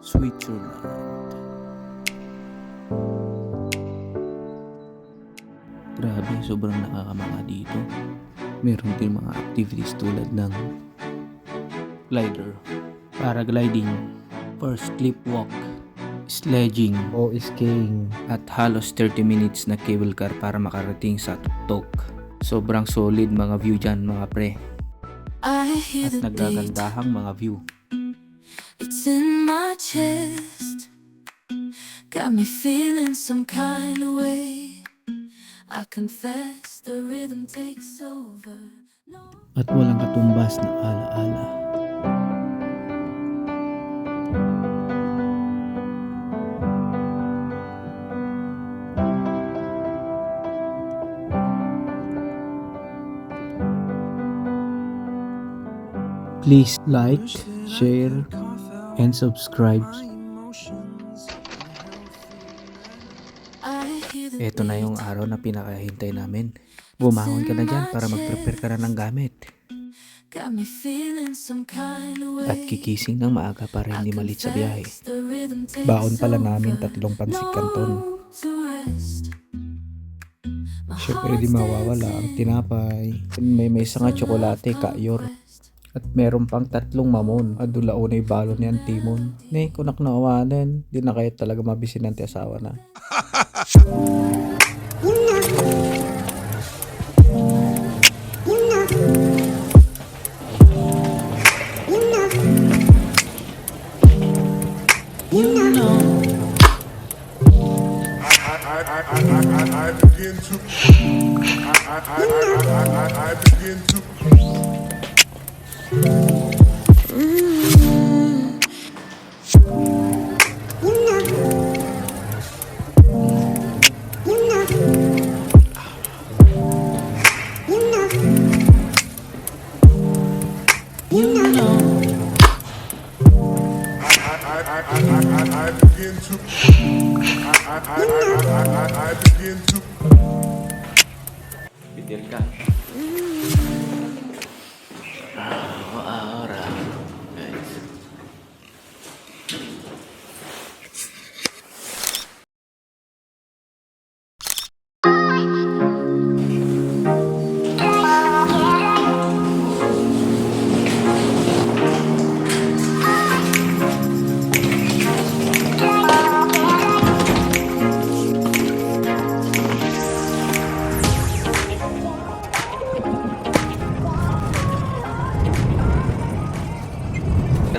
Switzerland. Grabe, sobrang nakakamanga dito. Meron din mga activities tulad ng glider, paragliding, first cliff walk, sledging o skiing, at halos 30 minutes na cable car para makarating sa tuktok. Sobrang solid mga view dyan mga pre. At nagagandahang mga view. It's in my chest, got me feeling some kind of way. I confess the rhythm takes over. At walang katumbas na alaala. Please like, share, and subscribe. Ito na yung araw na pinakahintay namin. Bumangon ka na dyan para mag-prepare ka na ng gamit. At kikising ng maaga para hindi malit sa biyahe. Baon pala namin 3 pansik kanton. Siyempre di mawawala ang tinapay. May isa nga tsokolate, kayor. At meron pang 3 mamon. Adulaunay balon yan timon. Kunak na awanan. Di na kayo talaga mabisin ng asawa na. I begin to Bidil ka. Ahora, guys.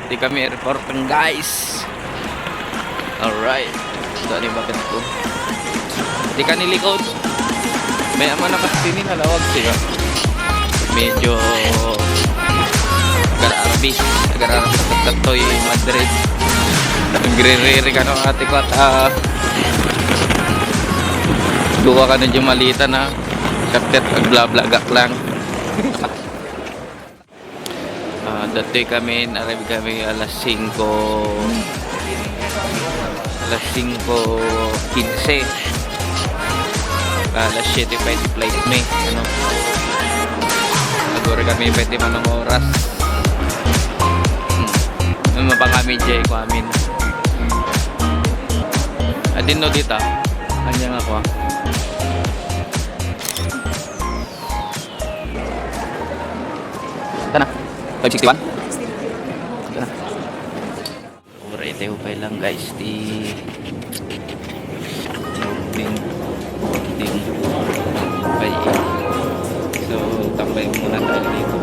Di kami airport guys. Alright. Ito ni bakit ko. Di ka nilikod. May ama na kasi nalawag siya. Medyo Agar-arabi Katoy Madrid. Nagre-re ka ng ate ko at duwa ka na dyan malita na kaptet agblablagak lang. Dati kami, arrive kami alas 5:15. Alas 7:05 flight may. Nagore kami 20 manong oras. Mapang kami jay ko amin. Adin no dita. Kanya nga ko. Tana. 561? Ito na. Alright, hupay lang guys. Loading. Hupay. So, tambay muna tayo dito.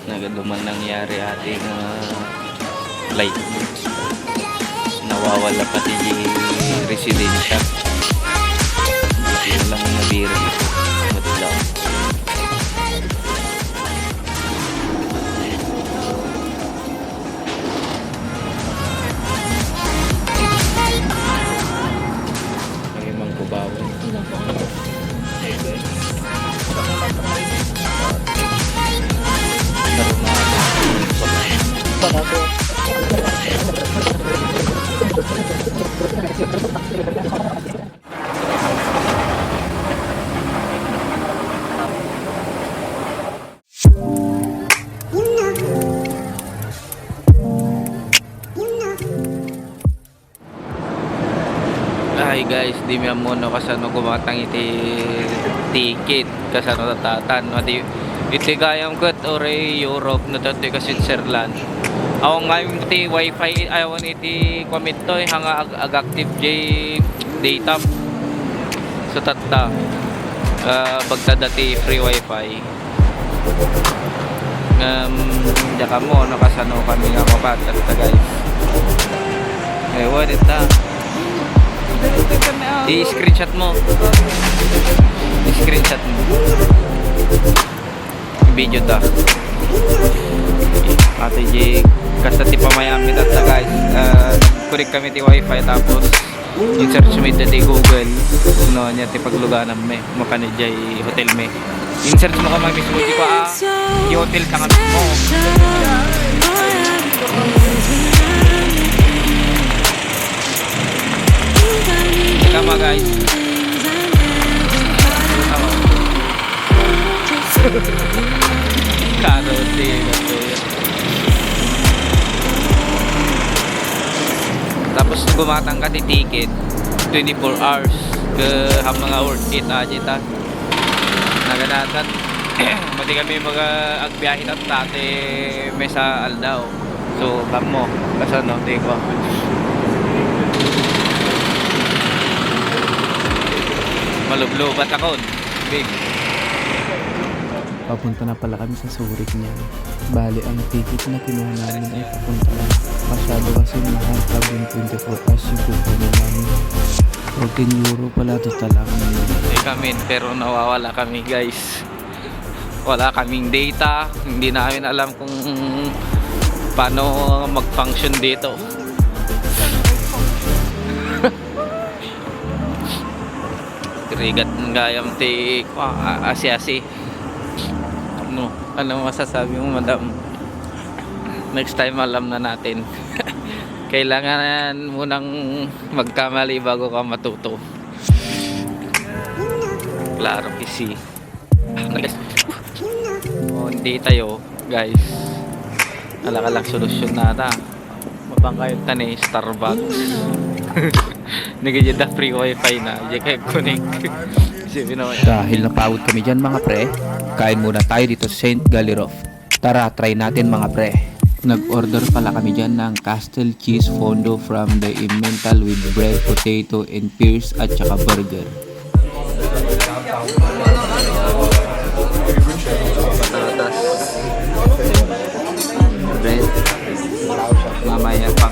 Nagaduman nangyari ating flight. Nawawala pati yung residensya. Hindi lang nabiro. Madlaw. Ay, mangkubawan. Naroon na. di mi amono kasano gumatang iti ticket kasano tatatan mati iti gayam ket ore Europe no tati ka Switzerland awang ngayong iti wifi awan iti komitoy hanga active j data so tatta pagtadati free wifi jaka mo no kasano kami nga mapatat ta guys what ita i-screenshot mo i-screenshot mo video ta ate J kasta ti pamayami tata guys kurik kami ti wifi tapos yung search mo ito ti Google no niya ti pagluganan me makanijay hotel me yung search mo ka mismo di ko yung hotel ka kami mo tama guys karote tapos gumatang ka ti ticket 24 hours ke ham mga worth it aja ta naganatan mati kami mag-agbiyahin at tate mesa aldaw so kamo kasano di ko malublubat ako big Papunta na pala kami sa Zurich niyan. Bali, ang ticket na kinuha namin ay papunta lang. Masyado kasi mahal pag yung 24 hours yung kukunin namin. 14 euro pala total ang ay kami pero nawawala kami guys. Wala kaming data. Hindi namin alam kung paano mag-function dito. Rigat ng gayam ti asi-asi. Ano masasabi mo madam? Next time alam na natin. Kailangan munang magkamali bago ka matuto. Klaro kisi. Hindi tayo guys. Alakalang solusyon nata. Mabangkay tani Starbucks. Nagiging free wifi na. Diyan kayo connect. Dahil napagod kami dyan mga pre, kain muna tayo dito sa St. Galiroff. Tara, try natin mga pre. Nag-order pala kami dyan ng Castle Cheese Fondue from the Emmental with bread, potato, and pears at saka burger. Patatas. Bread. Mamaya pang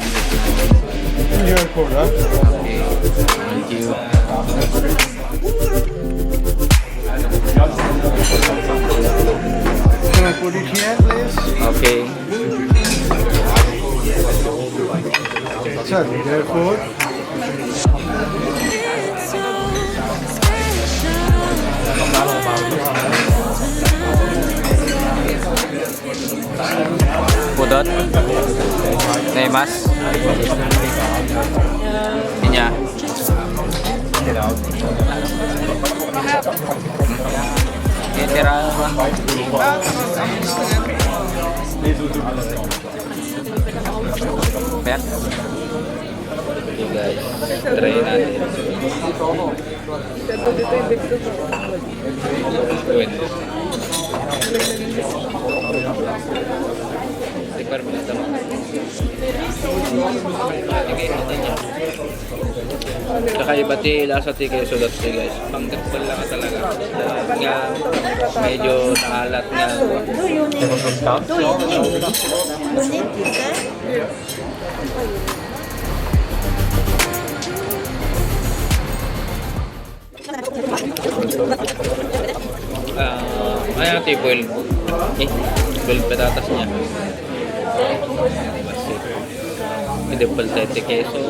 okay. Thank you. Can I put it here, please? Okay. Sir, their food. Pudot. Nemas. Inya. Tira Pet. Okay guys, try natin. Tikar mo ito. Kakaiba ti lasa ti queso dot ti guys. Pang-tipol lang talaga. Nga medyo nakalat nga. Ayan ito boiled. Boiled patatas niya. Hindi paltete queso.